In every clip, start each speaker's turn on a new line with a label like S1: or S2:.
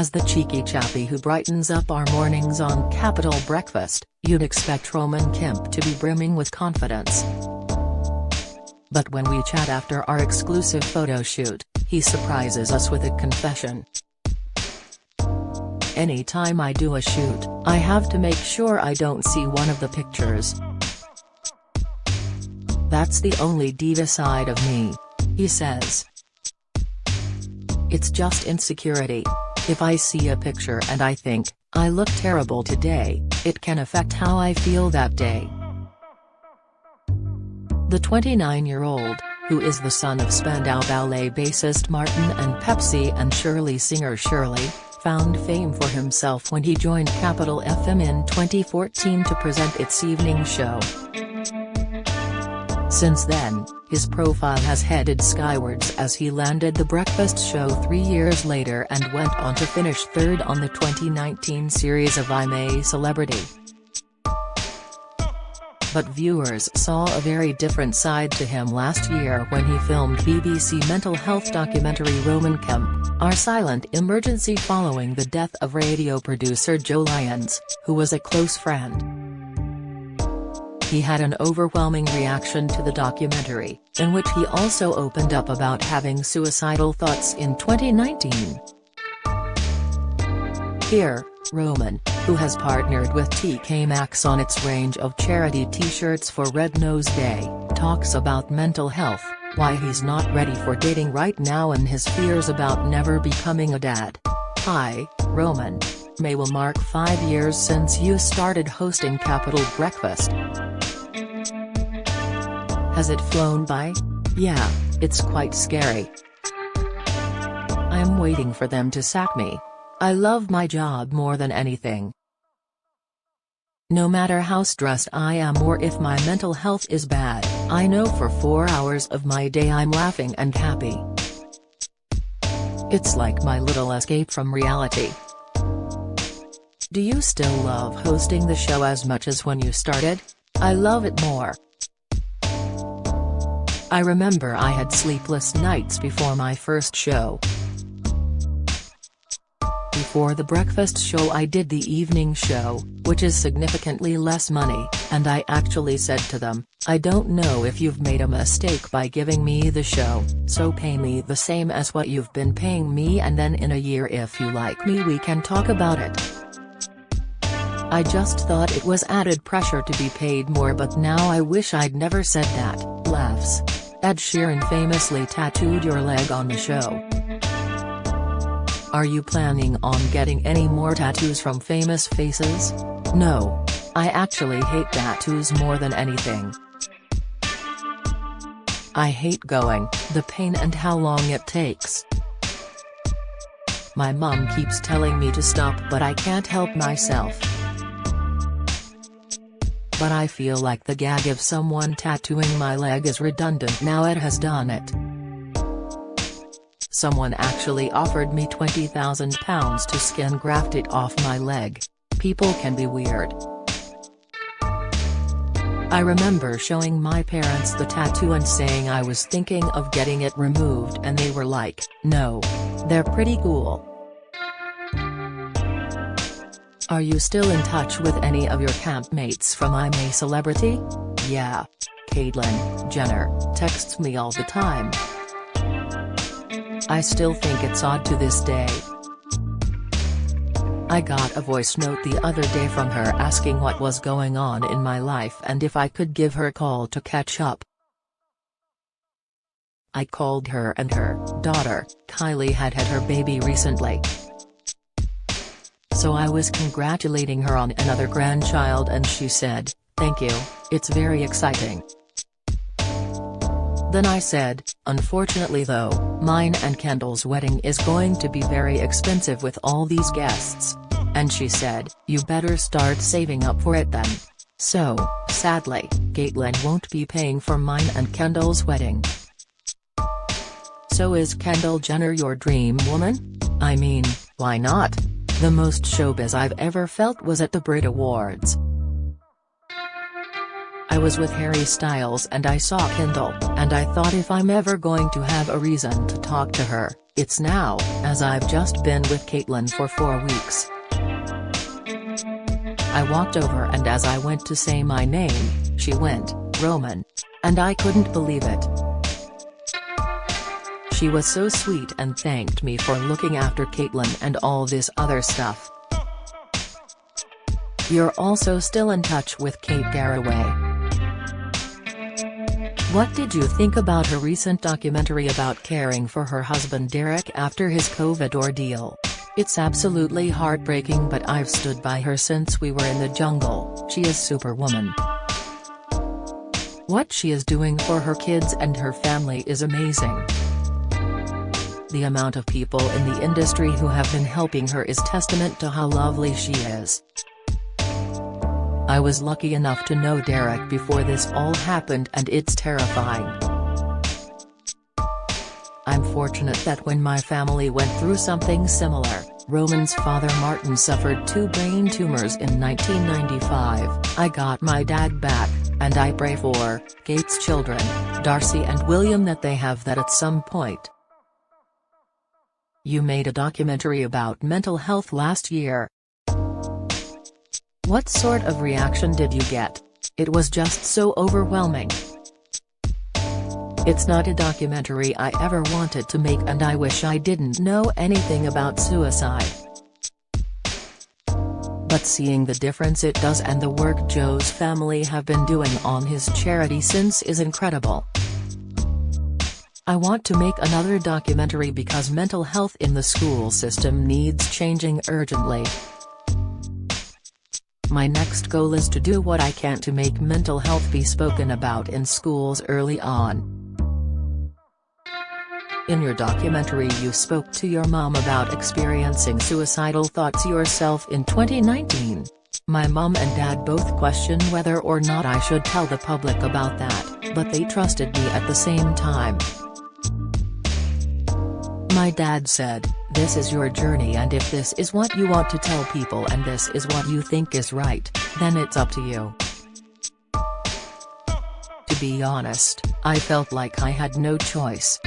S1: As the cheeky chappy who brightens up our mornings on Capital Breakfast, you'd expect Roman Kemp to be brimming with confidence. But when we chat after our exclusive photo shoot, he surprises us with a confession. Anytime I do a shoot, I have to make sure I don't see one of the pictures. That's the only diva side of me, he says. It's just insecurity. If I see a picture and I think, I look terrible today, it can affect how I feel that day. The 29-year-old, who is the son of Spandau Ballet bassist Martin and Pepsi and Shirley singer Shirley, found fame for himself when he joined Capital FM in 2014 to present its evening show. Since then, his profile has headed skywards as he landed The Breakfast Show 3 years later and went on to finish third on the 2019 series of I'm a Celebrity. But viewers saw a very different side to him last year when he filmed BBC mental health documentary Roman Kemp, Our Silent Emergency, following the death of radio producer Joe Lyons, who was a close friend. He had an overwhelming reaction to the documentary, in which he also opened up about having suicidal thoughts in 2019. Here, Roman, who has partnered with TK Maxx on its range of charity t-shirts for Red Nose Day, talks about mental health, why he's not ready for dating right now and his fears about never becoming a dad. Hi, Roman. May will mark 5 years since you started hosting Capital Breakfast. Has it flown by? Yeah, it's quite scary. I'm waiting for them to sack me. I love my job more than anything. No matter how stressed I am or if my mental health is bad, I know for 4 hours of my day I'm laughing and happy. It's like my little escape from reality. Do you still love hosting the show as much as when you started? I love it more. I remember I had sleepless nights before my first show. Before The Breakfast Show I did the evening show, which is significantly less money, and I actually said to them, I don't know if you've made a mistake by giving me the show, so pay me the same as what you've been paying me, and then in a year if you like me we can talk about it. I just thought it was added pressure to be paid more, but now I wish I'd never said that, laughs. Ed Sheeran famously tattooed your leg on the show. Are you planning on getting any more tattoos from famous faces? No. I actually hate tattoos more than anything. I hate going, the pain and how long it takes. My mom keeps telling me to stop but I can't help myself. But I feel like the gag of someone tattooing my leg is redundant now Ed has done it. Someone actually offered me £20,000 to skin graft it off my leg. People can be weird. I remember showing my parents the tattoo and saying I was thinking of getting it removed and they were like, no. They're pretty cool. Are you still in touch with any of your campmates from I'm a Celebrity? Yeah. Caitlyn Jenner texts me all the time. I still think it's odd to this day. I got a voice note the other day from her asking what was going on in my life and if I could give her a call to catch up. I called her and her daughter, Kylie, had her baby recently. So I was congratulating her on another grandchild and she said, thank you, it's very exciting. Then I said, unfortunately though, mine and Kendall's wedding is going to be very expensive with all these guests. And she said, you better start saving up for it then. So, sadly, Caitlyn won't be paying for mine and Kendall's wedding. So is Kendall Jenner your dream woman? I mean, why not? The most showbiz I've ever felt was at the Brit Awards. I was with Harry Styles and I saw Kendall, and I thought if I'm ever going to have a reason to talk to her, it's now, as I've just been with Caitlyn for 4 weeks. I walked over and as I went to say my name, she went, "Roman." And I couldn't believe it. She was so sweet and thanked me for looking after Caitlyn and all this other stuff. You're also still in touch with Kate Garraway. What did you think about her recent documentary about caring for her husband Derek after his COVID ordeal? It's absolutely heartbreaking, but I've stood by her since we were in the jungle. She is Superwoman. What she is doing for her kids and her family is amazing. The amount of people in the industry who have been helping her is testament to how lovely she is. I was lucky enough to know Derek before this all happened, and it's terrifying. I'm fortunate that when my family went through something similar, Roman's father Martin suffered 2 brain tumors in 1995, I got my dad back, and I pray for Kate's children, Darcy and William, that they have that at some point. You made a documentary about mental health last year. What sort of reaction did you get? It was just so overwhelming. It's not a documentary I ever wanted to make, and I wish I didn't know anything about suicide. But seeing the difference it does and the work Joe's family have been doing on his charity since is incredible. I want to make another documentary because mental health in the school system needs changing urgently. My next goal is to do what I can to make mental health be spoken about in schools early on. In your documentary you spoke to your mom about experiencing suicidal thoughts yourself in 2019. My mom and dad both questioned whether or not I should tell the public about that, but they trusted me at the same time. My dad said, "This is your journey, and if this is what you want to tell people and this is what you think is right, then it's up to you." To be honest, I felt like I had no choice.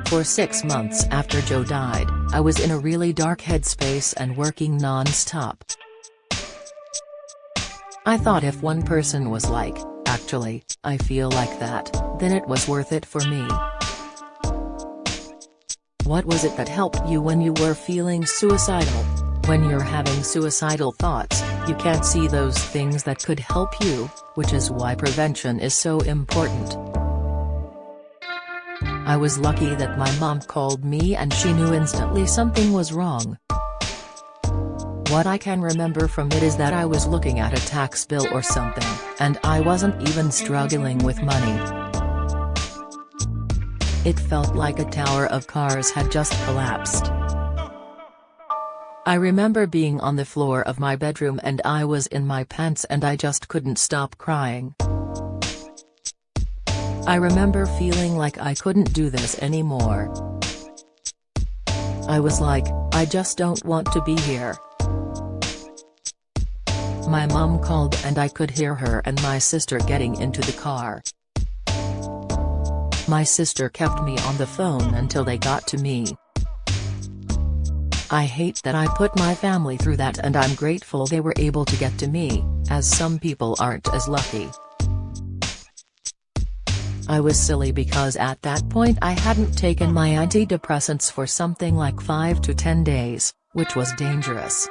S1: For 6 months after Joe died, I was in a really dark headspace and working non-stop. I thought if one person was like, "Actually, I feel like that," then it was worth it for me. What was it that helped you when you were feeling suicidal? When you're having suicidal thoughts, you can't see those things that could help you, which is why prevention is so important. I was lucky that my mom called me and she knew instantly something was wrong. What I can remember from it is that I was looking at a tax bill or something, and I wasn't even struggling with money. It felt like a tower of cards had just collapsed. I remember being on the floor of my bedroom and I was in my pants and I just couldn't stop crying. I remember feeling like I couldn't do this anymore. I was like, I just don't want to be here. My mom called and I could hear her and my sister getting into the car. My sister kept me on the phone until they got to me. I hate that I put my family through that, and I'm grateful they were able to get to me, as some people aren't as lucky. I was silly because at that point I hadn't taken my antidepressants for something like 5 to 10 days, which was dangerous.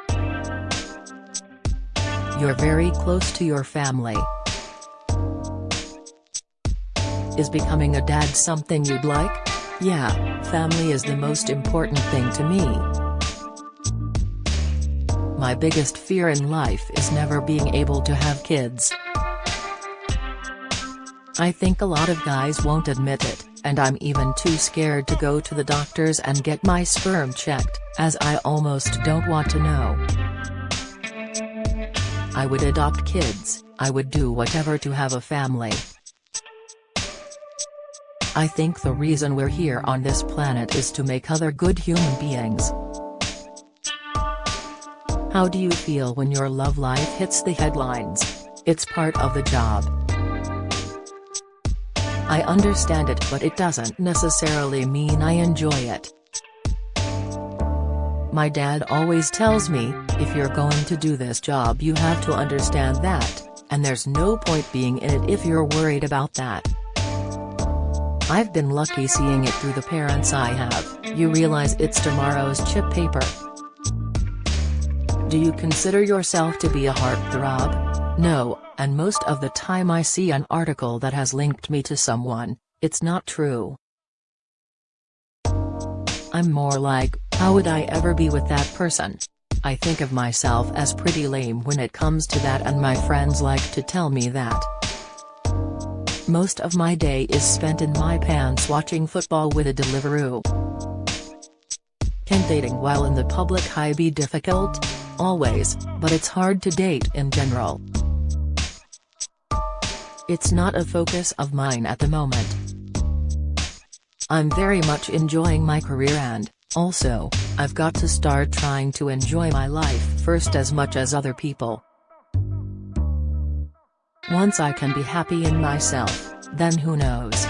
S1: You're very close to your family. Is becoming a dad something you'd like? Yeah, family is the most important thing to me. My biggest fear in life is never being able to have kids. I think a lot of guys won't admit it, and I'm even too scared to go to the doctors and get my sperm checked, as I almost don't want to know. I would adopt kids, I would do whatever to have a family. I think the reason we're here on this planet is to make other good human beings. How do you feel when your love life hits the headlines? It's part of the job. I understand it, but it doesn't necessarily mean I enjoy it. My dad always tells me, if you're going to do this job you have to understand that, and there's no point being in it if you're worried about that. I've been lucky seeing it through the parents I have. You realize it's tomorrow's chip paper. Do you consider yourself to be a heartthrob? No, and most of the time I see an article that has linked me to someone, it's not true. I'm more like, how would I ever be with that person? I think of myself as pretty lame when it comes to that, and my friends like to tell me that. Most of my day is spent in my pants watching football with a Deliveroo. Can dating while in the public eye be difficult? Always, but it's hard to date in general. It's not a focus of mine at the moment. I'm very much enjoying my career, and, also, I've got to start trying to enjoy my life first as much as other people. Once I can be happy in myself, then who knows.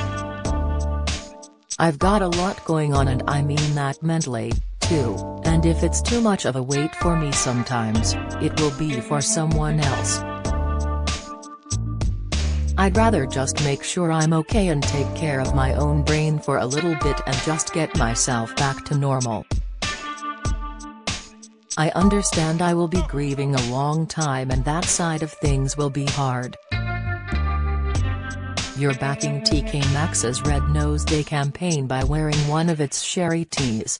S1: I've got a lot going on, and I mean that mentally, too, and if it's too much of a weight for me sometimes, it will be for someone else. I'd rather just make sure I'm okay and take care of my own brain for a little bit and just get myself back to normal. I understand I will be grieving a long time, and that side of things will be hard. You're backing TK Maxx's Red Nose Day campaign by wearing one of its sherry tees.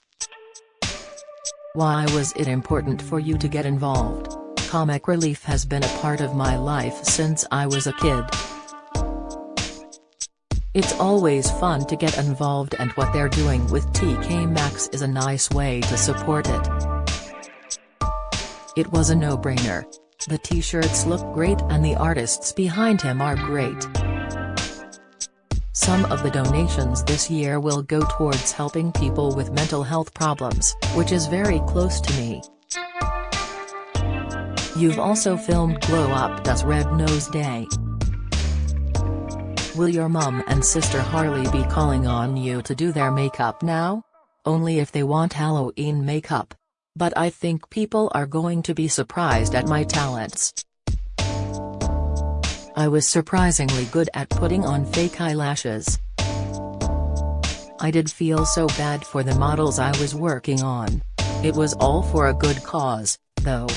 S1: Why was it important for you to get involved? Comic relief has been a part of my life since I was a kid. It's always fun to get involved, and what they're doing with TK Maxx is a nice way to support it. It was a no-brainer. The t-shirts look great and the artists behind him are great. Some of the donations this year will go towards helping people with mental health problems, which is very close to me. You've also filmed Glow Up Does Red Nose Day. Will your mum and sister Harley be calling on you to do their makeup now? Only if they want Halloween makeup. But I think people are going to be surprised at my talents. I was surprisingly good at putting on fake eyelashes. I did feel so bad for the models I was working on. It was all for a good cause, though.